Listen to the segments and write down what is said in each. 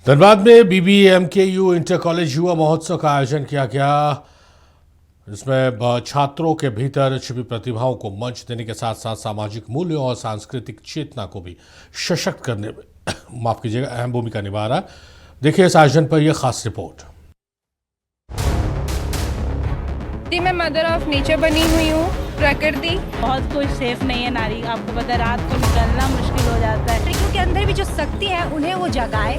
धनबाद में BBMKU inter college युवा महोत्सव का आयोजन किया गया, जिसमें छात्रों के भीतर छिपी प्रतिभाओं को मंच देने के साथ साथ सामाजिक मूल्यों और सांस्कृतिक चेतना को भी सशक्त करने में माफ कीजिएगा अहम भूमिका निभा रहा। देखिए इस आयोजन पर यह खास रिपोर्ट। मैं मदर ऑफ नेचर बनी हुई हूँ। प्रकृति बहुत कोई सेफ नहीं है नारी, आपको पता है रात को निकलना मुश्किल हो जाता है। लड़कियों के अंदर भी जो शक्ति है उन्हें वो जगाए।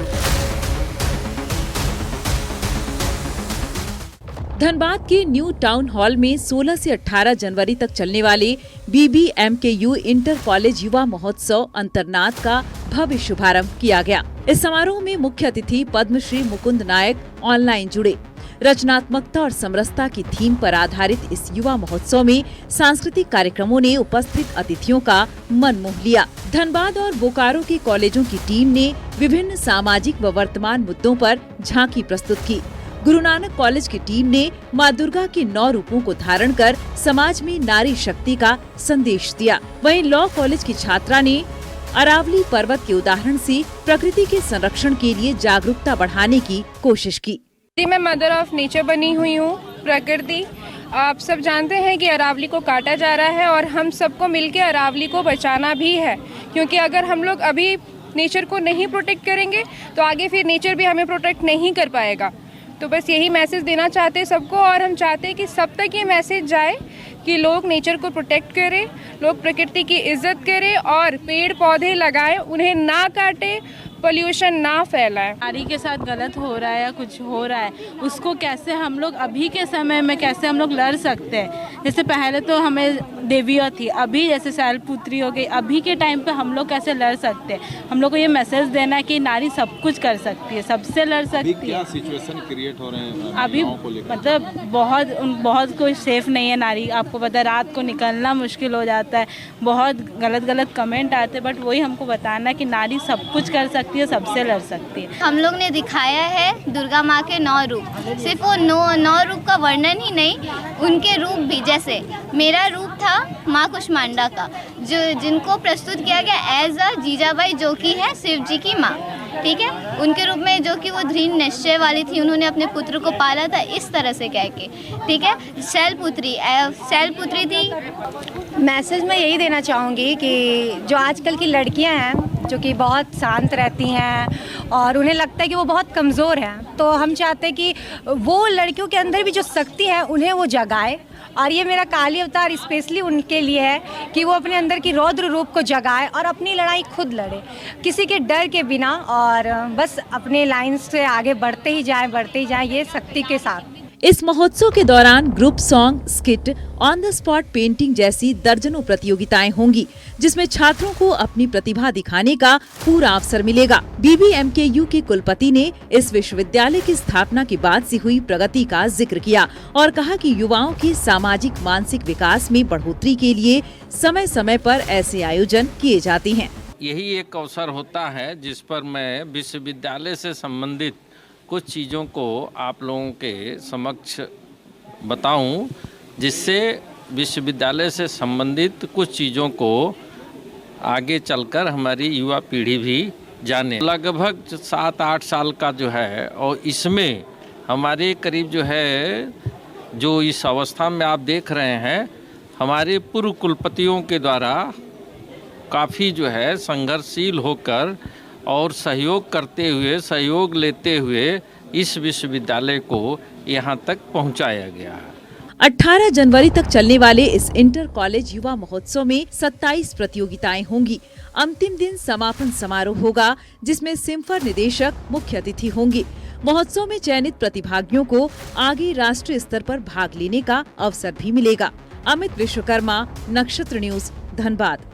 धनबाद के न्यू टाउन हॉल में 16 से 18 जनवरी तक चलने वाले बीबीएमकेयू इंटर कॉलेज युवा महोत्सव अंतर्नाद का भव्य शुभारंभ किया गया। इस समारोह में मुख्य अतिथि पद्मश्री मुकुंद नायक ऑनलाइन जुड़े। रचनात्मकता और समरसता की थीम पर आधारित इस युवा महोत्सव में सांस्कृतिक कार्यक्रमों ने उपस्थित अतिथियों का मन मोह लिया। धनबाद और बोकारो के कॉलेजों की टीम ने विभिन्न सामाजिक व वर्तमान मुद्दों पर झांकी प्रस्तुत की। गुरु नानक कॉलेज की टीम ने मां दुर्गा के 9 रूपों को धारण कर समाज में नारी शक्ति का संदेश दिया। वहीं लॉ कॉलेज की छात्रा ने अरावली पर्वत के उदाहरण से प्रकृति के संरक्षण के लिए जागरूकता बढ़ाने की कोशिश की। मैं मदर ऑफ नेचर बनी हुई हूँ। प्रकृति आप सब जानते हैं कि अरावली को काटा जा रहा है और हम सबको मिलकर अरावली को बचाना भी है, क्योंकि अगर हम लोग अभी नेचर को नहीं प्रोटेक्ट करेंगे तो आगे फिर नेचर भी हमें प्रोटेक्ट नहीं कर पाएगा। तो बस यही मैसेज देना चाहते हैं सबको, और हम चाहते हैं कि सब तक ये मैसेज जाए कि लोग नेचर को प्रोटेक्ट करें, लोग प्रकृति की इज्जत करें और पेड़ पौधे लगाएं, उन्हें ना काटें, पोल्यूशन ना फैलाएं। नारी के साथ गलत हो रहा है या कुछ हो रहा है, उसको कैसे हम लोग अभी के समय में कैसे हम लोग लड़ सकते हैं। जैसे पहले तो हमें देवियाँ थी, अभी जैसे शैलपुत्री हो गई, अभी के टाइम पे हम लोग कैसे लड़ सकते हैं। हम लोग को ये मैसेज देना है कि नारी सब कुछ कर सकती है, सबसे लड़ सकती है। क्या सिचुएशन क्रिएट हो रहे हैं अभी मतलब बहुत कोई सेफ नहीं है नारी, आपको पता है रात को निकलना मुश्किल हो जाता है। बहुत गलत कमेंट आते हैं, बट वही हमको बताना है कि नारी सब कुछ कर सकती है, सबसे लड़ सकती है। हम लोग ने दिखाया है दुर्गा माँ के 9 रूप, सिर्फ वो 9 रूप का वर्णन ही नहीं, उनके रूप भी। जैसे मेरा रूप था माँ कुष्मांडा का, जिनको प्रस्तुत किया गया एज अ जीजाबाई, जो कि है शिव जी की माँ, ठीक है। उनके रूप में जो कि वो दृढ़ निश्चय वाली थी, उन्होंने अपने पुत्र को पाला था इस तरह से कह के, ठीक है। शैलपुत्री थी। मैसेज मैं यही देना चाहूँगी कि जो आजकल की लड़कियां हैं जो कि बहुत शांत रहती हैं और उन्हें लगता है कि वो बहुत कमज़ोर हैं, तो हम चाहते हैं कि वो लड़कियों के अंदर भी जो शक्ति है उन्हें वो जगाए। और ये मेरा काली अवतार स्पेशली उनके लिए है कि वो अपने अंदर की रौद्र रूप को जगाए और अपनी लड़ाई खुद लड़े, किसी के डर के बिना, और बस अपने लाइन से आगे बढ़ते ही जाएं ये शक्ति के साथ। इस महोत्सव के दौरान group song, skit, on the spot painting जैसी दर्जनों प्रतियोगिताएं होंगी, जिसमें छात्रों को अपनी प्रतिभा दिखाने का पूरा अवसर मिलेगा। बीबीएमकेयू के कुलपति ने इस विश्वविद्यालय की स्थापना के बाद से हुई प्रगति का जिक्र किया और कहा कि युवाओं के सामाजिक मानसिक विकास में बढ़ोतरी के लिए समय समय पर ऐसे आयोजन किए जाते हैं। यही एक अवसर होता है जिस पर मैं विश्वविद्यालय से संबंधित कुछ चीज़ों को आप लोगों के समक्ष बताऊं, जिससे विश्वविद्यालय से संबंधित कुछ चीज़ों को आगे चलकर हमारी युवा पीढ़ी भी जाने। लगभग 7-8 साल का जो है, और इसमें हमारे करीब जो है, जो इस अवस्था में आप देख रहे हैं, हमारे पूर्व कुलपतियों के द्वारा काफ़ी जो है संघर्षशील होकर और सहयोग करते हुए, सहयोग लेते हुए इस विश्वविद्यालय को यहाँ तक पहुँचाया गया है। 18 जनवरी तक चलने वाले इस इंटर कॉलेज युवा महोत्सव में 27 प्रतियोगिताएं होंगी। अंतिम दिन समापन समारोह होगा, जिसमें सिम्फर निदेशक मुख्य अतिथि होंगे। महोत्सव में चयनित प्रतिभागियों को आगे राष्ट्रीय स्तर पर भाग लेने का अवसर भी मिलेगा। अमित विश्वकर्मा, नक्षत्र न्यूज, धनबाद।